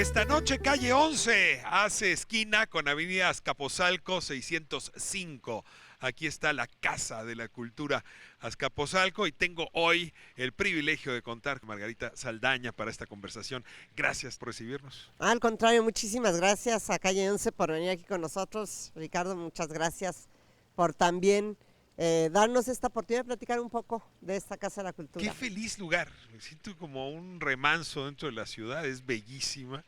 Esta noche calle 11 hace esquina con avenida Azcapotzalco 605. Aquí está la Casa de la Cultura Azcapotzalco y tengo hoy el privilegio de contar con Margarita Saldaña para esta conversación. Gracias por recibirnos. Al contrario, muchísimas gracias a Calle 11 por venir aquí con nosotros. Ricardo, muchas gracias por también darnos esta oportunidad de platicar un poco de esta Casa de la Cultura. Qué feliz lugar. Me siento como un remanso dentro de la ciudad. Es bellísima.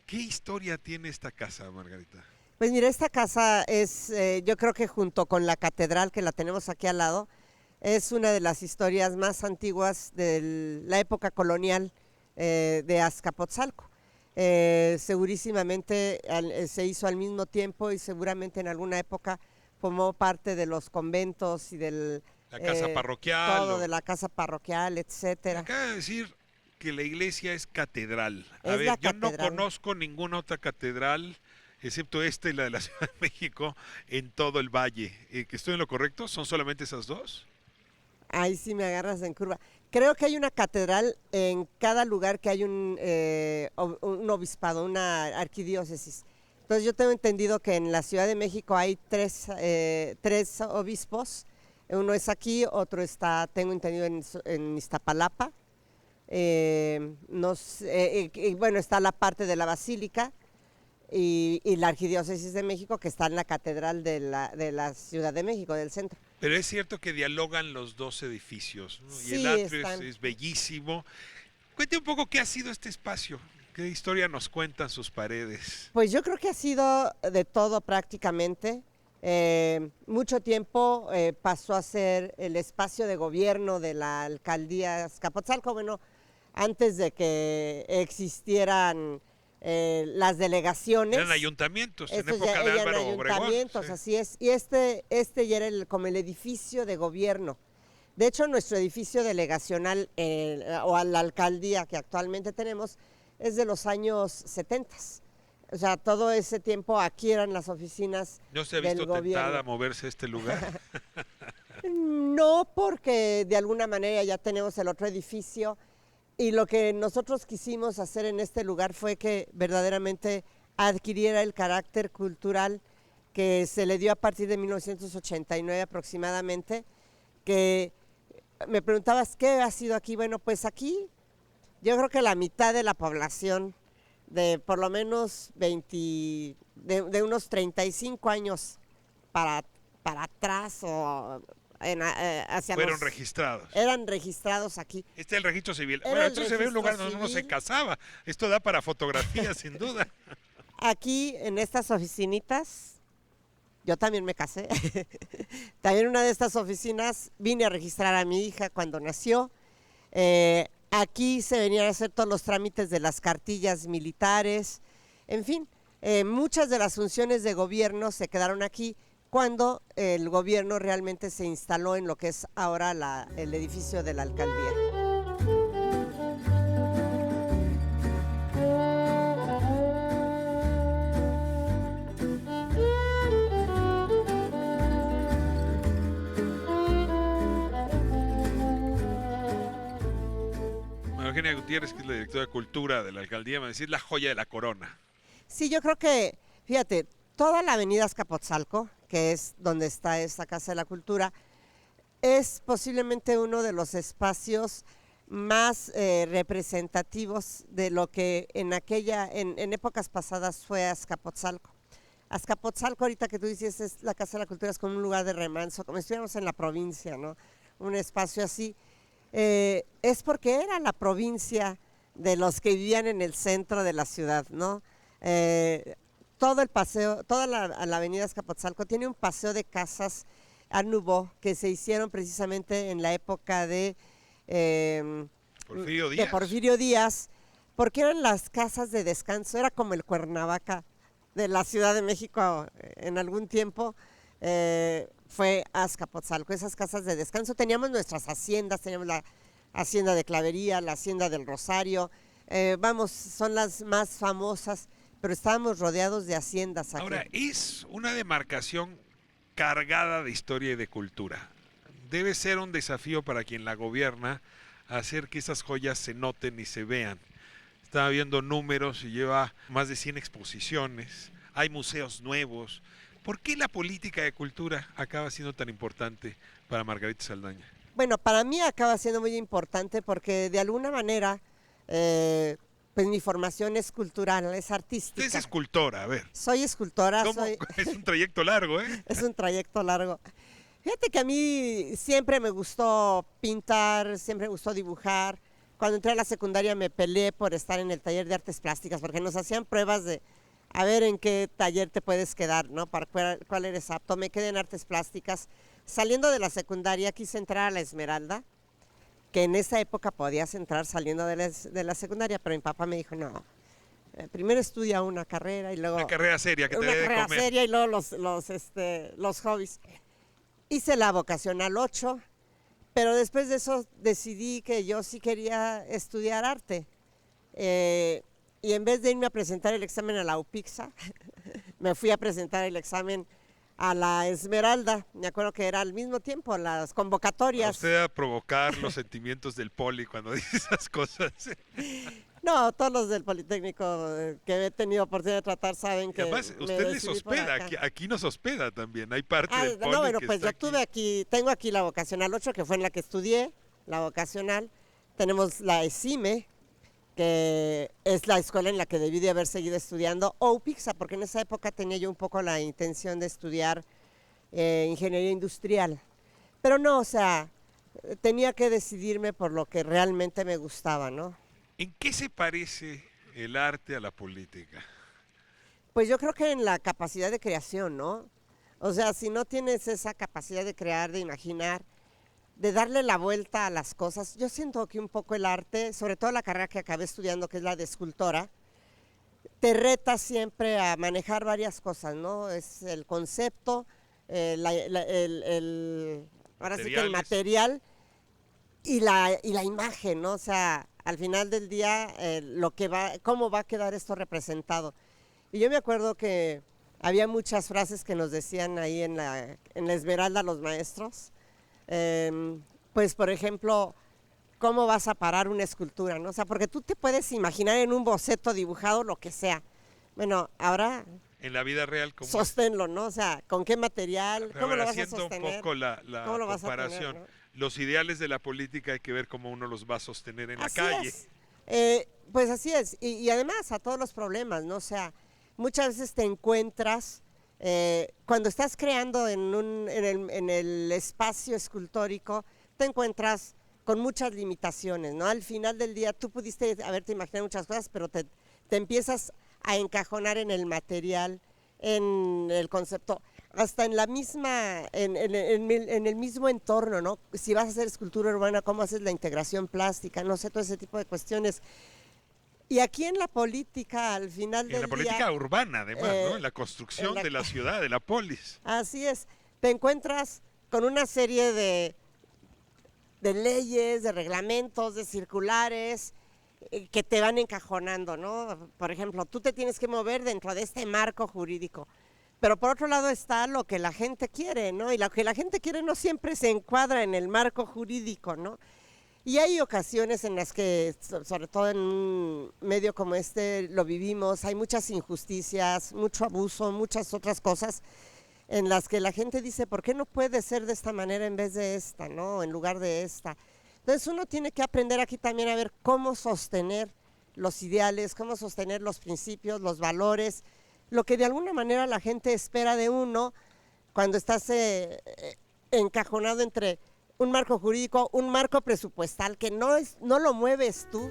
¿Qué historia tiene esta casa, Margarita? Pues mira, esta casa es, yo creo que junto con la catedral que la tenemos aquí al lado, es una de las historias más antiguas de la época colonial de Azcapotzalco. Segurísimamente se hizo al mismo tiempo y seguramente en alguna época formó parte de los conventos y del La casa parroquial. todo de la casa parroquial, etcétera. Acaba de decir que la iglesia es catedral. A Es ver, la yo no catedral. conozco ninguna otra catedral, excepto esta y la de la Ciudad de México, en todo el valle. ¿Que estoy en lo correcto? ¿Son solamente esas dos? Ahí sí me agarras en curva. Creo que hay una catedral en cada lugar que hay un obispado, una arquidiócesis. Entonces yo tengo entendido que en la Ciudad de México hay tres obispos. Uno es aquí, otro está, tengo entendido, en Iztapalapa. Bueno, está la parte de la Basílica y la Arquidiócesis de México, que está en la Catedral de la Ciudad de México, del centro. Pero es cierto que dialogan los dos edificios, ¿no? Y el Sí, atrio es bellísimo. Cuente un poco qué ha sido este espacio. ¿Qué historia nos cuentan sus paredes? Pues yo creo que ha sido de todo prácticamente. Mucho tiempo pasó a ser el espacio de gobierno de la alcaldía Azcapotzalco, bueno, antes de que existieran las delegaciones. Eran ayuntamientos en Estos época ya de eran Álvaro Obregón. ayuntamientos, Sí. así es. Y este ya era como el edificio de gobierno. De hecho, nuestro edificio delegacional o a la alcaldía que actualmente tenemos es de los años 70. O sea, todo ese tiempo aquí eran las oficinas ¿No se ha del visto gobierno. tentada a moverse a este lugar? No, porque de alguna manera ya tenemos el otro edificio y lo que nosotros quisimos hacer en este lugar fue que verdaderamente adquiriera el carácter cultural que se le dio a partir de 1989 aproximadamente, que me preguntabas qué ha sido aquí. Bueno, pues aquí yo creo que la mitad de la población de por lo menos de unos 35 años para atrás o hacia Fueron registrados. eran registrados aquí. Este es el registro civil. Era Bueno, el esto se ve un lugar registro donde uno se civil. casaba. Esto da para fotografías, sin duda. Aquí en estas oficinitas, yo también me casé. También en una de estas oficinas vine a registrar a mi hija cuando nació. Aquí se venían a hacer todos los trámites de las cartillas militares. En fin, muchas de las funciones de gobierno se quedaron aquí cuando el gobierno realmente se instaló en lo que es ahora el edificio de la alcaldía. María Eugenia Gutiérrez, que es la directora de Cultura de la alcaldía, me va a decir la joya de la corona. Sí, yo creo que, fíjate, toda la avenida Azcapotzalco, que es donde está esta Casa de la Cultura, es posiblemente uno de los espacios más representativos de lo que en épocas pasadas fue Azcapotzalco. Azcapotzalco, ahorita que tú dices, es la Casa de la Cultura, es como un lugar de remanso, como si estuviéramos en la provincia, ¿no? Un espacio así. Es porque era la provincia de los que vivían en el centro de la ciudad, ¿no? Todo el paseo, toda la avenida Azcapotzalco tiene un paseo de casas a nouveau que se hicieron precisamente en la época Porfirio de Díaz. Porfirio Díaz, porque eran las casas de descanso, era como el Cuernavaca de la Ciudad de México en algún tiempo. Fue Azcapotzalco, esas casas de descanso. Teníamos nuestras haciendas, teníamos la hacienda de Clavería, la hacienda del Rosario, son las más famosas, pero estábamos rodeados de haciendas aquí. Ahora, es una demarcación cargada de historia y de cultura. Debe ser un desafío para quien la gobierna hacer que esas joyas se noten y se vean. Estaba viendo números y lleva más de 100 exposiciones. Hay museos nuevos. ¿Por qué la política de cultura acaba siendo tan importante para Margarita Saldaña? Bueno, para mí acaba siendo muy importante porque de alguna manera, pues mi formación es cultural, es Usted artística. es escultora, a ver. Soy escultora, ¿Cómo? Es un trayecto largo, ¿eh? es un trayecto largo. Fíjate que a mí siempre me gustó pintar, siempre me gustó dibujar. Cuando entré a la secundaria me peleé por estar en el taller de artes plásticas porque nos hacían pruebas de a ver en qué taller te puedes quedar, ¿no? Para cuál eres apto. Me quedé en artes plásticas. Saliendo de la secundaria quise entrar a la Esmeralda, que en esa época podías entrar saliendo de la secundaria, pero mi papá me dijo, no, primero estudia una carrera y luego... Una carrera seria que te una debe de carrera comer. seria y luego los hobbies. Hice la vocacional 8, pero después de eso decidí que yo sí quería estudiar arte. Y en vez de irme a presentar el examen a la UPIXA, me fui a presentar el examen a la Esmeralda. Me acuerdo que era al mismo tiempo, las A convocatorias. usted a provocar los sentimientos del poli cuando dice esas cosas. No, todos los del Politécnico que he tenido oportunidad de tratar saben Y que además, me usted les decidí por hospeda, acá. aquí nos hospeda también. Hay parte del poli No, bueno, que pues está yo tuve tengo aquí la vocacional 8, que fue en la que estudié, la vocacional. Tenemos la ESIME, que es la escuela en la que debí de haber seguido estudiando, o UPIXA, porque en esa época tenía yo un poco la intención de estudiar ingeniería industrial. Pero no, o sea, tenía que decidirme por lo que realmente me gustaba, ¿no? ¿En qué se parece el arte a la política? Pues yo creo que en la capacidad de creación, ¿no? O sea, si no tienes esa capacidad de crear, de imaginar, de darle la vuelta a las cosas, yo siento que un poco el arte, sobre todo la carrera que acabé estudiando, que es la de escultora, te reta siempre a manejar varias cosas, ¿no? Es el concepto, ahora sí que el Materiales. material y la imagen, ¿no? O sea, al final del día, cómo va a quedar esto representado. Y yo me acuerdo que había muchas frases que nos decían ahí en la Esmeralda los maestros. Pues, por ejemplo, ¿cómo vas a parar una escultura, no? O sea, porque tú te puedes imaginar en un boceto dibujado lo que sea. Bueno, ahora En la vida real, como sosténlo, ¿no? O sea, ¿con qué material? a ¿Cómo ver, lo vas a haciendo un sostener? poco la ¿Cómo lo vas a tener, comparación. no? Los ideales de la política hay que ver cómo uno los va a sostener en la Así calle. es. Pues así es. Y además a todos los problemas, ¿no? O sea, muchas veces te encuentras, cuando estás creando en el espacio escultórico, te encuentras con muchas limitaciones, ¿no? Al final del día tú pudiste haberte imaginado muchas cosas, pero te empiezas a encajonar en el material, en el concepto, hasta en la misma, en el mismo entorno, ¿no? Si vas a hacer escultura urbana, ¿cómo haces la integración plástica? No sé, todo ese tipo de cuestiones. Y aquí en la política, al final En del la día... política urbana, además, ¿no? En la construcción en la- de la ciudad, de la polis. Así es, te encuentras con una serie de leyes, de reglamentos, de circulares que te van encajonando, ¿no? Por ejemplo, tú te tienes que mover dentro de este marco jurídico, pero por otro lado está lo que la gente quiere, ¿no? Y lo que la gente quiere no siempre se encuadra en el marco jurídico, ¿no? Y hay ocasiones en las que, sobre todo en un medio como este, lo vivimos, hay muchas injusticias, mucho abuso, muchas otras cosas en las que la gente dice, ¿por qué no puede ser de esta manera en vez de esta, no? En lugar de esta. Entonces uno tiene que aprender aquí también a ver cómo sostener los ideales, cómo sostener los principios, los valores, lo que de alguna manera la gente espera de uno cuando estás encajonado entre un marco jurídico, un marco presupuestal que no lo mueves tú.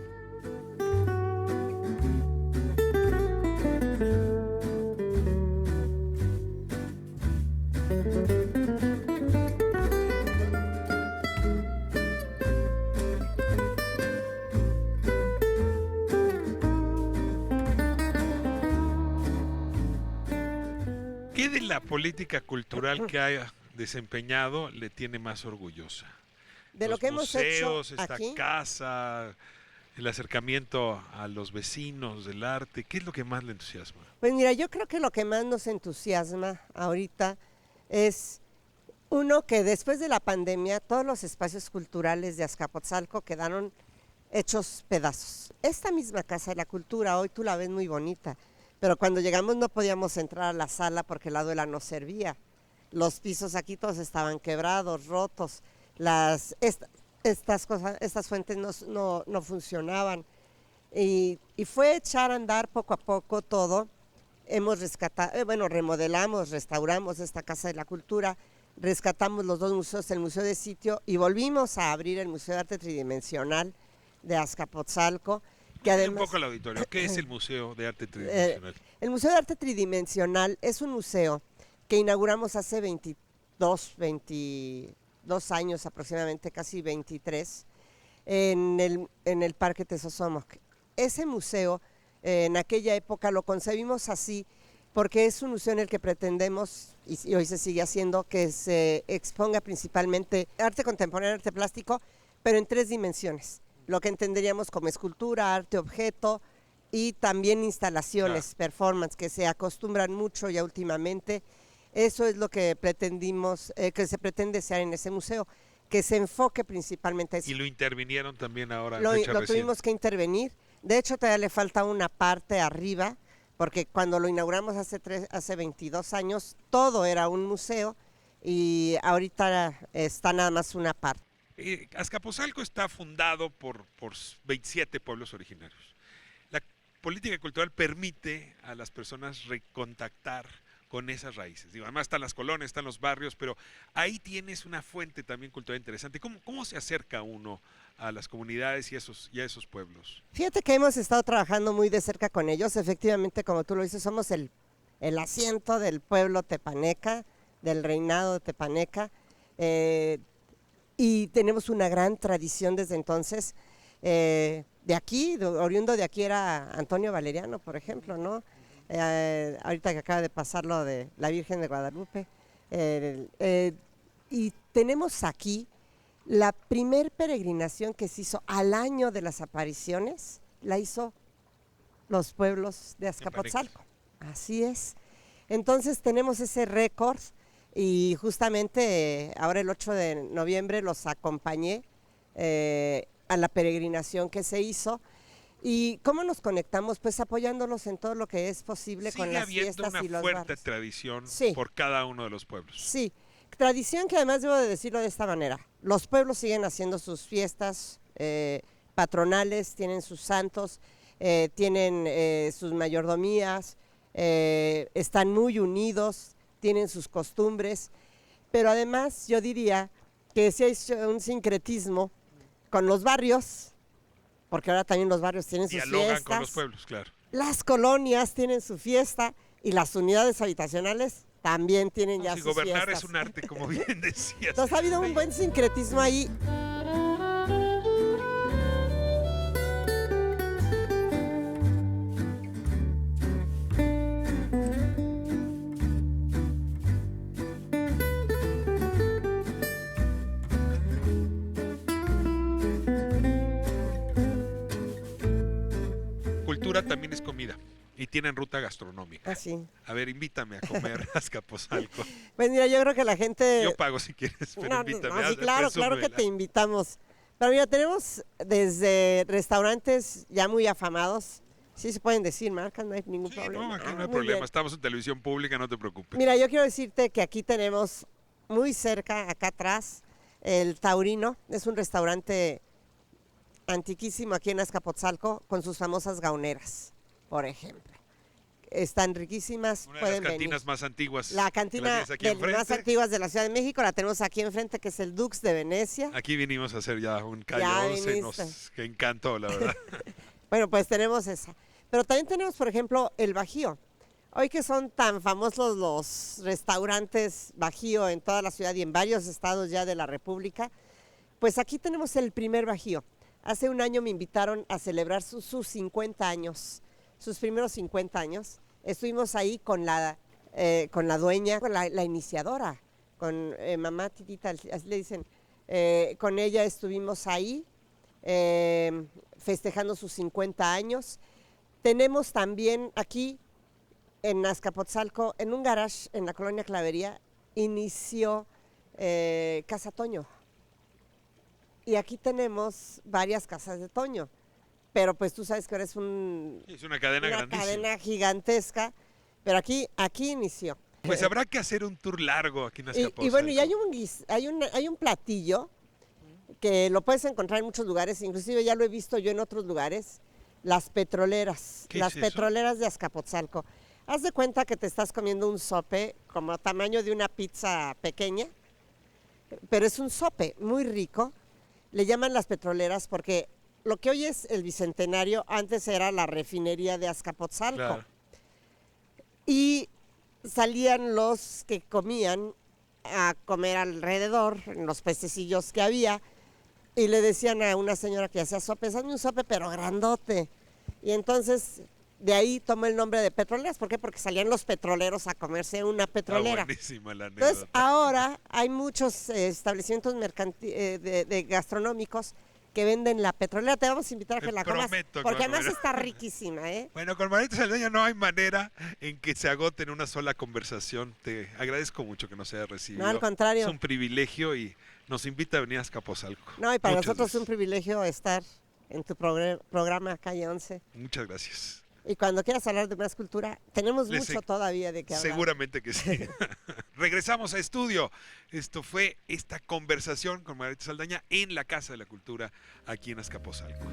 ¿Qué de la política cultural que haya desempeñado le tiene más orgullosa? De lo Los que hemos hecho museos, esta aquí, casa, el acercamiento a los vecinos del arte, ¿qué es lo que más le entusiasma? pues mira, yo creo que lo que más nos entusiasma ahorita es uno que después de la pandemia todos los espacios culturales de Azcapotzalco quedaron hechos pedazos. Esta misma Casa de la Cultura, hoy tú la ves muy bonita, pero cuando llegamos no podíamos entrar a la sala porque la duela no servía. Los pisos aquí todos estaban quebrados, rotos, estas fuentes no funcionaban. Y fue echar a andar poco a poco todo. Hemos rescatado, remodelamos, restauramos esta Casa de la Cultura, rescatamos los dos museos, el Museo de Sitio, y volvimos a abrir el Museo de Arte Tridimensional de Azcapotzalco, que Un además... poco al auditorio, ¿qué es el Museo de Arte Tridimensional? El Museo de Arte Tridimensional es un museo que inauguramos hace 22 años aproximadamente, casi 23, en el Parque Tezosomoc. Ese museo, en aquella época lo concebimos así, porque es un museo en el que pretendemos, y hoy se sigue haciendo, que se exponga principalmente arte contemporáneo, arte plástico, pero en 3 dimensiones. Lo que entenderíamos como escultura, arte objeto y también instalaciones, performance, que se acostumbran mucho ya últimamente. Eso es lo que pretendimos, que se pretende ser en ese museo, que se enfoque principalmente a eso. Y lo intervinieron también ahora en Lo fecha reciente. tuvimos que intervenir. De hecho, todavía le falta una parte arriba, porque cuando lo inauguramos hace 22 años, todo era un museo y ahorita está nada más una parte. Azcapotzalco está fundado por 27 pueblos originarios. La política cultural permite a las personas recontactar con esas raíces. Digo, además están las colonias, están los barrios, pero ahí tienes una fuente también cultural interesante. ¿Cómo se acerca uno a las comunidades y a esos pueblos? Fíjate que hemos estado trabajando muy de cerca con ellos. Efectivamente, como tú lo dices, somos el asiento del pueblo tepaneca, del reinado de Tepaneca, y tenemos una gran tradición desde entonces. De aquí, oriundo de aquí era Antonio Valeriano, por ejemplo, ¿no? Ahorita que acaba de pasar lo de la Virgen de Guadalupe. Y tenemos aquí la primer peregrinación que se hizo al año de las apariciones, la hizo los pueblos de Azcapotzalco. Así es. Entonces tenemos ese récord y justamente ahora el 8 de noviembre los acompañé a la peregrinación que se hizo. ¿Y cómo nos conectamos? Pues apoyándolos en todo lo que es posible con las fiestas y los una fuerte barrios. tradición Sí. por cada uno de los pueblos. Sí, tradición que además debo de decirlo de esta manera. Los pueblos siguen haciendo sus fiestas patronales, tienen sus santos, tienen sus mayordomías, están muy unidos, tienen sus costumbres, pero además yo diría que sí hay un sincretismo con los barrios, porque ahora también los barrios tienen sus Dialogan fiestas. con los pueblos, claro. Las colonias tienen su fiesta y las unidades habitacionales también tienen ya sus gobernar fiestas. es un arte, como bien decías. Entonces ha habido un buen sincretismo ahí. Cultura también es comida y tienen ruta gastronómica. Así. A ver, invítame a comer Azcapotzalco. Pues mira, yo creo que la gente... Yo pago si quieres, pero invítame. Sí, claro que te invitamos. Pero mira, tenemos desde restaurantes ya muy afamados. Sí se pueden decir marcas, no hay ningún problema. No, aquí no hay muy problema. bien. Estamos en televisión pública, no te preocupes. Mira, yo quiero decirte que aquí tenemos muy cerca, acá atrás, el Taurino. Es un restaurante antiquísimo aquí en Azcapotzalco con sus famosas gauneras, por ejemplo. Están riquísimas, Una de pueden las cantinas venir. más antiguas. La que cantina tienes aquí enfrente. más antiguas de la Ciudad de México la tenemos aquí enfrente, que es el Dux de Venecia. Aquí vinimos a hacer ya un calle Ya 11, nos viniste. encantó, la verdad. Bueno, pues tenemos esa. Pero también tenemos, por ejemplo, el Bajío. Hoy que son tan famosos los restaurantes Bajío en toda la ciudad y en varios estados ya de la República, pues aquí tenemos el primer Bajío. Hace un año me invitaron a celebrar sus 50 años, sus primeros 50 años. Estuvimos ahí con la dueña, con la iniciadora, con mamá Titita, así le dicen. Con ella estuvimos ahí festejando sus 50 años. Tenemos también aquí en Azcapotzalco, en un garage en la colonia Clavería, inició Casa Toño. Y aquí tenemos varias casas de Toño. Pero pues tú sabes que ahora es Es una cadena una grandísima. cadena gigantesca. Pero aquí inició. Pues habrá que hacer un tour largo aquí en Azcapotzalco. Y bueno, y hay un platillo que lo puedes encontrar en muchos lugares, inclusive ya lo he visto yo en otros lugares, las petroleras, ¿Qué las es eso? petroleras de Azcapotzalco. Haz de cuenta que te estás comiendo un sope como tamaño de una pizza pequeña, pero es un sope muy rico. Le llaman las petroleras porque lo que hoy es el Bicentenario antes era la refinería de Azcapotzalco. Claro. Y salían los que comían a comer alrededor, en los pececillos que había, y le decían a una señora que hacía sopes, hazme un sope pero grandote. Y entonces de ahí tomó el nombre de petroleras. ¿Por qué? Porque salían los petroleros a comerse una petrolera. Buenísima la Entonces anécdota. ahora hay muchos establecimientos de gastronómicos que venden la petrolera. Te vamos a invitar a que Te la comas, prometo que porque voy a además comer. está riquísima, ¿eh? Bueno, con Margarita Saldaña no hay manera en que se agote en una sola conversación. Te agradezco mucho que nos haya recibido. No, al contrario. Es un privilegio y nos invita a venir a Azcapotzalco. No, y para Muchas nosotros es un gracias. privilegio estar en tu programa Calle 11. Muchas gracias. Y cuando quieras hablar de más cultura, tenemos Les mucho todavía de qué hablar. Seguramente que sí. Regresamos a estudio. Esto fue esta conversación con Margarita Saldaña en la Casa de la Cultura aquí en Azcapotzalco.